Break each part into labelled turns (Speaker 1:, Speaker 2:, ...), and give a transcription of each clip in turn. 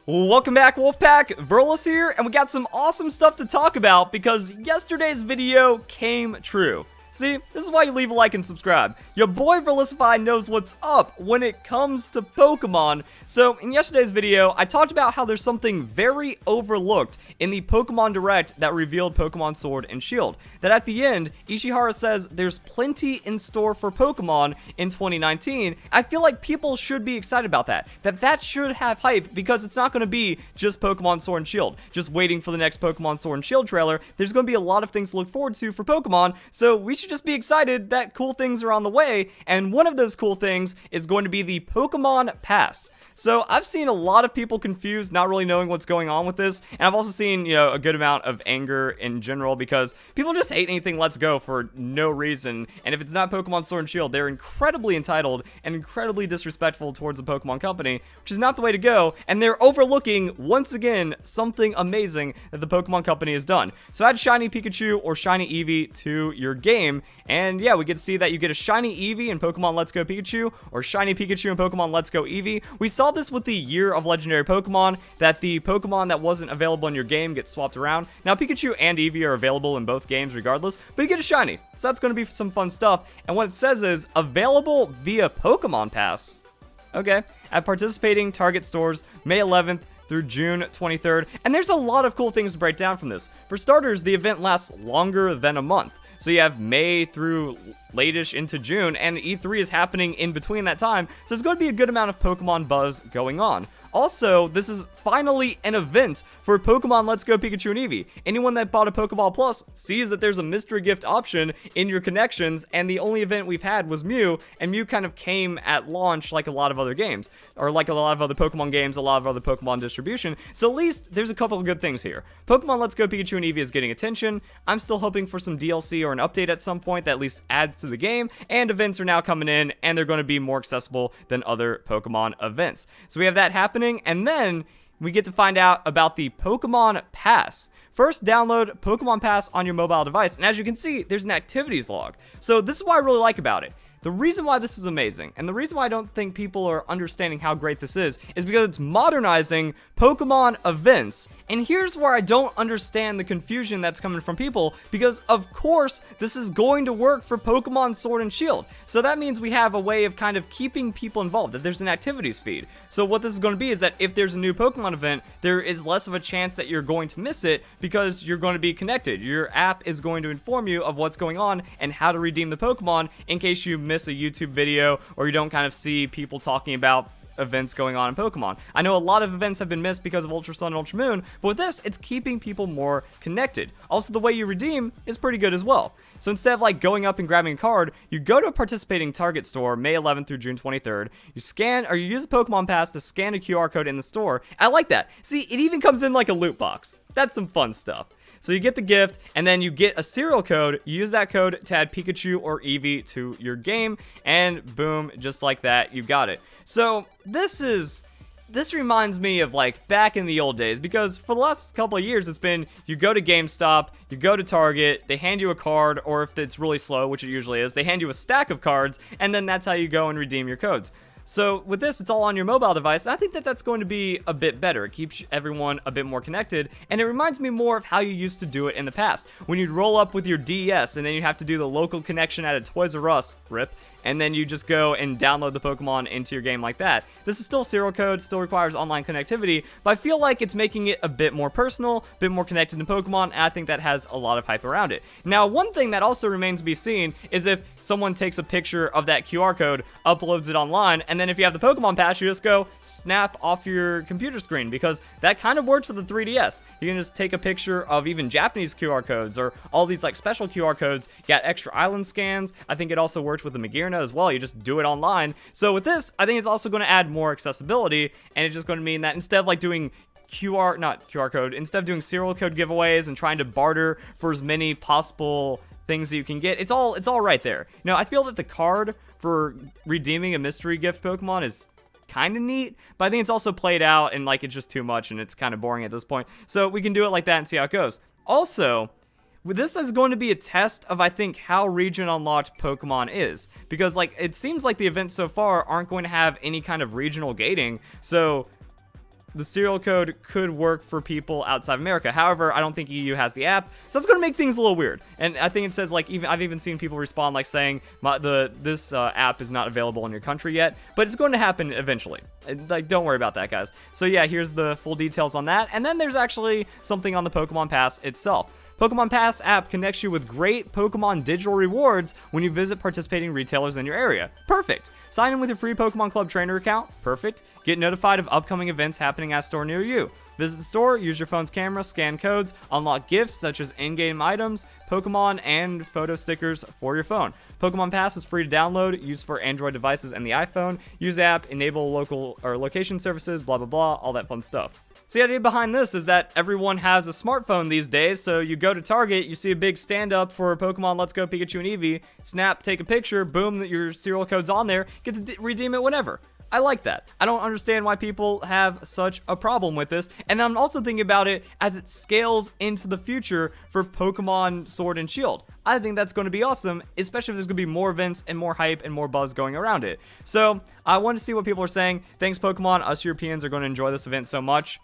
Speaker 1: Welcome back, Wolfpack. Verlis here, and we got some awesome stuff to talk about because yesterday's video came true. See, this is why you leave a like and subscribe. Your boy Verlisify knows what's up when it comes to Pokemon. So, in yesterday's video, I talked about how there's something very overlooked in the Pokemon Direct that revealed Pokemon Sword and Shield. That at the end, Ishihara says there's plenty in store for Pokemon in 2019. I feel like people should be excited about that. That should have hype because it's not going to be just Pokemon Sword and Shield. Just waiting for the next Pokemon Sword and Shield trailer. There's going to be a lot of things to look forward to for Pokemon, so we should just be excited that cool things are on the way, and one of those cool things is going to be the Pokemon Pass. So I've seen a lot of people confused, not really knowing what's going on with this, and I've also seen, a good amount of anger in general because people just hate anything Let's Go for no reason, and if it's not Pokemon Sword and Shield, they're incredibly entitled and incredibly disrespectful towards the Pokemon Company, which is not the way to go, and they're overlooking, once again, something amazing that the Pokemon Company has done. So add Shiny Pikachu or Shiny Eevee to your game, and yeah, we get to see that you get a Shiny Eevee in Pokemon Let's Go Pikachu, or Shiny Pikachu in Pokemon Let's Go Eevee. We saw this with the Year of Legendary Pokemon, that the Pokemon that wasn't available in your game gets swapped around. Now, Pikachu and Eevee are available in both games regardless, but you get a Shiny, so that's going to be some fun stuff. And what it says is, available via Pokemon Pass. Okay, at participating Target stores, May 11th, through June 23rd, and there's a lot of cool things to break down from this. For starters, the event lasts longer than a month. So you have May through late-ish into June, and E3 is happening in between that time, so there's going to be a good amount of Pokemon buzz going on. Also, this is finally an event for Pokemon Let's Go Pikachu and Eevee. Anyone that bought a Pokeball Plus sees that there's a mystery gift option in your connections, and the only event we've had was Mew, and Mew kind of came at launch like a lot of other games, or like a lot of other Pokemon games, a lot of other Pokemon distribution, so at least there's a couple of good things here. Pokemon Let's Go Pikachu and Eevee is getting attention. I'm still hoping for some DLC or an update at some point that at least adds to the game, and events are now coming in, and they're going to be more accessible than other Pokemon events. So we have that happening. And then we get to find out about the Pokemon Pass. First, download Pokemon Pass on your mobile device, and as you can see, there's an activities log. So this is what I really like about it. The reason why this is amazing, and the reason why I don't think people are understanding how great this is because it's modernizing Pokemon events. And here's where I don't understand the confusion that's coming from people, because of course, this is going to work for Pokemon Sword and Shield. So that means we have a way of kind of keeping people involved, that there's an activities feed. So what this is going to be is that if there's a new Pokemon event, there is less of a chance that you're going to miss it because you're going to be connected. Your app is going to inform you of what's going on and how to redeem the Pokemon in case you miss a YouTube video or you don't kind of see people talking about events going on in Pokemon. I know a lot of events have been missed because of Ultra Sun and Ultra Moon, but with this, it's keeping people more connected. Also, the way you redeem is pretty good as well. So instead of like going up and grabbing a card, you go to a participating Target store May 11th through June 23rd. You scan, or you use a Pokemon Pass to scan a QR code in the store. I like that. See, it even comes in like a loot box. That's some fun stuff. So you get the gift, and then you get a serial code. You use that code to add Pikachu or Eevee to your game, and boom, just like that, you got it. So this reminds me of like back in the old days, because for the last couple of years it's been you go to GameStop, you go to Target, they hand you a card, or if it's really slow, which it usually is, they hand you a stack of cards, and then that's how you go and redeem your codes. So with this, it's all on your mobile device, and I think that that's going to be a bit better. It keeps everyone a bit more connected, and it reminds me more of how you used to do it in the past. When you'd roll up with your DS, and then you'd have to do the local connection at a Toys R Us, RIP, and then you just go and download the Pokemon into your game like that. This is still serial code, still requires online connectivity, but I feel like it's making it a bit more personal, a bit more connected to Pokemon, and I think that has a lot of hype around it. Now, one thing that also remains to be seen is if someone takes a picture of that QR code, uploads it online, and then if you have the Pokemon Pass, you just go snap off your computer screen, because that kind of works with the 3DS. You can just take a picture of even Japanese QR codes, or all these like special QR codes, you got extra island scans. I think it also worked with the Magirna as well. You just do it online. So with this, I think it's also going to add more accessibility, and it's just going to mean that instead of like doing instead of doing serial code giveaways and trying to barter for as many possible things that you can get, it's all right there. I feel that the card for redeeming a mystery gift Pokemon is kind of neat, but I think it's also played out and like it's just too much and it's kind of boring at this point. So we can do it like that and see how it goes. Also, this is going to be a test of, I think, how region unlocked Pokemon is. Because, like, it seems like the events so far aren't going to have any kind of regional gating. So, the serial code could work for people outside of America. However, I don't think EU has the app, so it's going to make things a little weird. And I think it says, like, I've even seen people respond, like, saying this app is not available in your country yet, but it's going to happen eventually. Like, don't worry about that, guys. So yeah, here's the full details on that. And then there's actually something on the Pokemon Pass itself. Pokemon Pass app connects you with great Pokemon digital rewards when you visit participating retailers in your area. Perfect. Sign in with your free Pokemon Club trainer account. Perfect. Get notified of upcoming events happening at a store near you. Visit the store, use your phone's camera, scan codes, unlock gifts such as in-game items, Pokemon, and photo stickers for your phone. Pokemon Pass is free to download, used for Android devices and the iPhone. Use the app, enable local or location services, blah blah blah, all that fun stuff. So the idea behind this is that everyone has a smartphone these days, so you go to Target, you see a big stand-up for Pokemon Let's Go Pikachu and Eevee, snap, take a picture, boom, your serial code's on there, get to redeem it whenever. I like that. I don't understand why people have such a problem with this, and I'm also thinking about it as it scales into the future for Pokemon Sword and Shield. I think that's going to be awesome, especially if there's going to be more events and more hype and more buzz going around it. So, I want to see what people are saying. Thanks, Pokemon. Us Europeans are going to enjoy this event so much.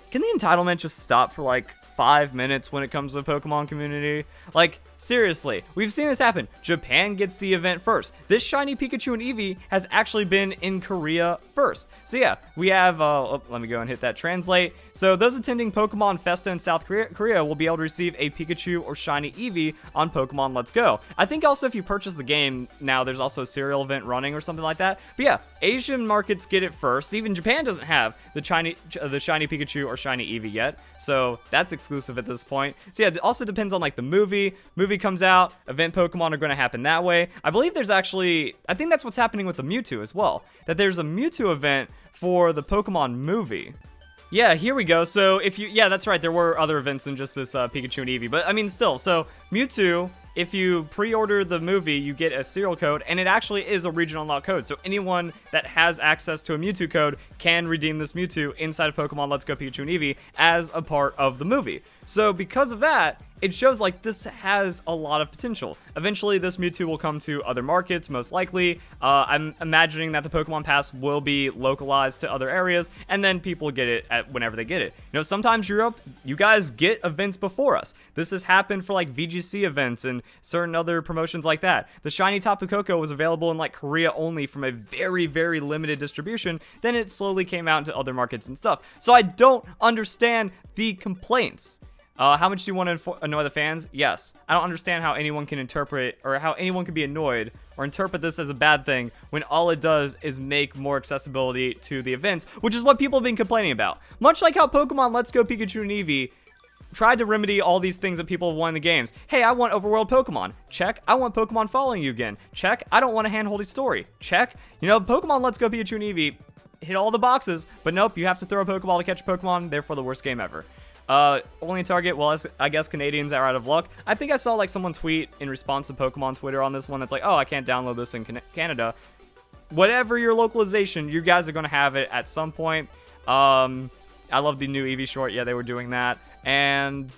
Speaker 1: Can the entitlement just stop for like 5 minutes when it comes to the Pokemon community? Like, seriously, we've seen this happen. Japan gets the event first. This shiny Pikachu and Eevee has actually been in Korea first. So yeah, we have, let me go and hit that translate. So those attending Pokemon Festa in South Korea will be able to receive a Pikachu or shiny Eevee on Pokemon Let's Go. I think also if you purchase the game now, there's also a serial event running or something like that. But yeah, Asian markets get it first. Even Japan doesn't have the shiny Pikachu or shiny Eevee yet. So that's exclusive at this point. So yeah, it also depends on like the movie. Movie comes out, event Pokemon are going to happen that way. I believe there's actually, I think that's what's happening with the Mewtwo as well. That there's a Mewtwo event for the Pokemon movie. Yeah, here we go. So if you, yeah, that's right. There were other events than just this Pikachu and Eevee. But I mean, still, so Mewtwo, if you pre-order the movie, you get a serial code, and it actually is a regional unlock code. So anyone that has access to a Mewtwo code can redeem this Mewtwo inside of Pokemon Let's Go Pikachu and Eevee as a part of the movie. So because of that, it shows like this has a lot of potential. Eventually, this Mewtwo will come to other markets, most likely. I'm imagining that the Pokemon Pass will be localized to other areas, and then people get it whenever they get it. You know, sometimes Europe, you guys get events before us. This has happened for like VGC events and certain other promotions like that. The shiny Tapu Koko was available in like Korea only from a very, very limited distribution. Then it slowly came out into other markets and stuff. So I don't understand the complaints. How much do you want to annoy the fans? Yes. I don't understand how anyone can interpret, or how anyone can be annoyed or interpret this as a bad thing when all it does is make more accessibility to the events, which is what people have been complaining about. Much like how Pokemon Let's Go Pikachu and Eevee tried to remedy all these things that people have won in the games. Hey, I want overworld Pokemon. Check. I want Pokemon following you again. Check. I don't want a hand-holding story. Check. You know, Pokemon Let's Go Pikachu and Eevee hit all the boxes, but nope, you have to throw a Pokeball to catch a Pokemon, therefore the worst game ever. Only Target, well, I guess Canadians are out of luck. I think I saw like someone tweet in response to Pokemon Twitter on this one that's like, oh, I can't download this in Canada. Whatever your localization, you guys are going to have it at some point. I love the new Eevee short. Yeah, they were doing that. And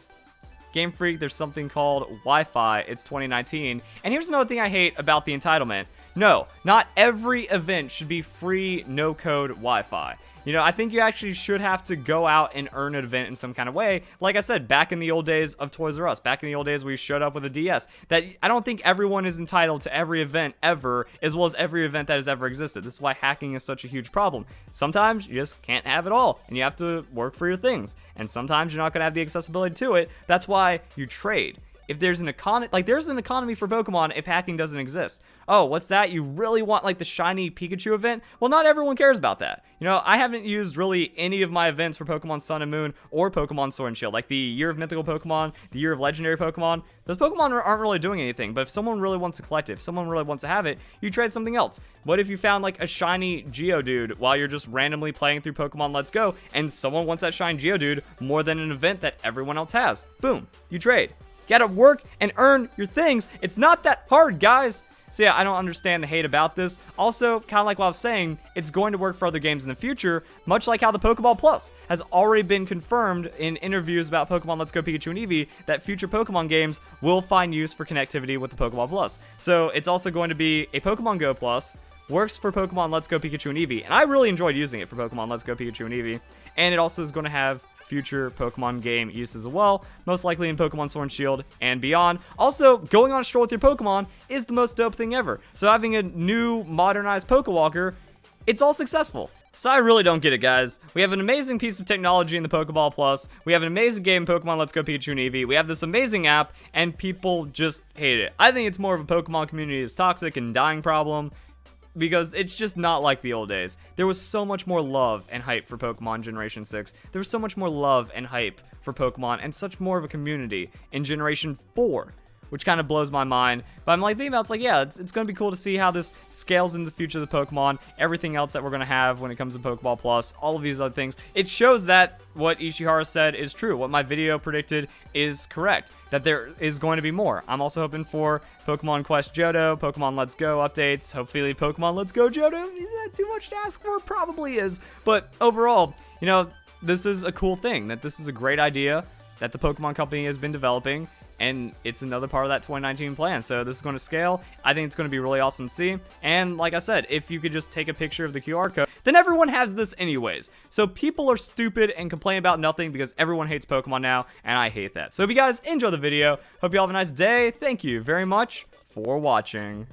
Speaker 1: Game Freak, there's something called Wi-Fi. It's 2019. And here's another thing I hate about the entitlement. No, not every event should be free, no-code Wi-Fi. You know, I think you actually should have to go out and earn an event in some kind of way. Like I said, back in the old days of Toys R Us, back in the old days where you showed up with a DS, that I don't think everyone is entitled to every event ever, as well as every event that has ever existed. This is why hacking is such a huge problem. Sometimes you just can't have it all, and you have to work for your things. And sometimes you're not going to have the accessibility to it. That's why you trade. If there's an economy, like there's an economy for Pokemon if hacking doesn't exist. Oh, what's that? You really want like the shiny Pikachu event? Well, not everyone cares about that. You know, I haven't used really any of my events for Pokemon Sun and Moon or Pokemon Sword and Shield, like the Year of Mythical Pokemon, the Year of Legendary Pokemon. Those Pokemon aren't really doing anything, but if someone really wants to collect it, if someone really wants to have it, you trade something else. What if you found like a shiny Geodude while you're just randomly playing through Pokemon Let's Go, and someone wants that shiny Geodude more than an event that everyone else has? Boom, you trade. You gotta work and earn your things. It's not that hard, guys. So yeah, I don't understand the hate about this. Also, kind of like what I was saying, it's going to work for other games in the future, much like how the Pokeball Plus has already been confirmed in interviews about Pokemon Let's Go Pikachu and Eevee, that future Pokemon games will find use for connectivity with the Pokeball Plus. So it's also going to be a Pokemon Go Plus, works for Pokemon Let's Go Pikachu and Eevee, and I really enjoyed using it for Pokemon Let's Go Pikachu and Eevee. and it also is going to have future Pokemon game uses as well, most likely in Pokemon Sword and Shield and beyond. Also, going on a stroll with your Pokemon is the most dope thing ever. So having a new modernized Pokewalker, it's all successful. So I really don't get it, guys. We have an amazing piece of technology in the Pokeball Plus. We have an amazing game in Pokemon Let's Go Pikachu and Eevee. We have this amazing app, and people just hate it. I think it's more of a Pokemon community that's toxic and dying problem, because it's just not like the old days. There was so much more love and hype for Pokemon Generation 6. There was so much more love and hype for Pokemon and such more of a community in Generation 4, which kind of blows my mind. But I'm like thinking about, it's like, yeah, it's going to be cool to see how this scales in the future of the Pokemon, everything else that we're going to have when it comes to Pokeball Plus, all of these other things. It shows that what Ishihara said is true. What my video predicted is correct, that there is going to be more. I'm also hoping for Pokemon Quest Johto, Pokemon Let's Go updates, hopefully Pokemon Let's Go Johto. Is that too much to ask for? Probably is. But overall, you know, this is a cool thing, that this is a great idea that the Pokemon Company has been developing, and it's another part of that 2019 plan. So this is going to scale. I think it's going to be really awesome to see. And like I said, if you could just take a picture of the QR code, then everyone has this anyways. So people are stupid and complain about nothing because everyone hates Pokemon now, and I hate that. So if you guys enjoy the video, hope you all have a nice day. Thank you very much for watching.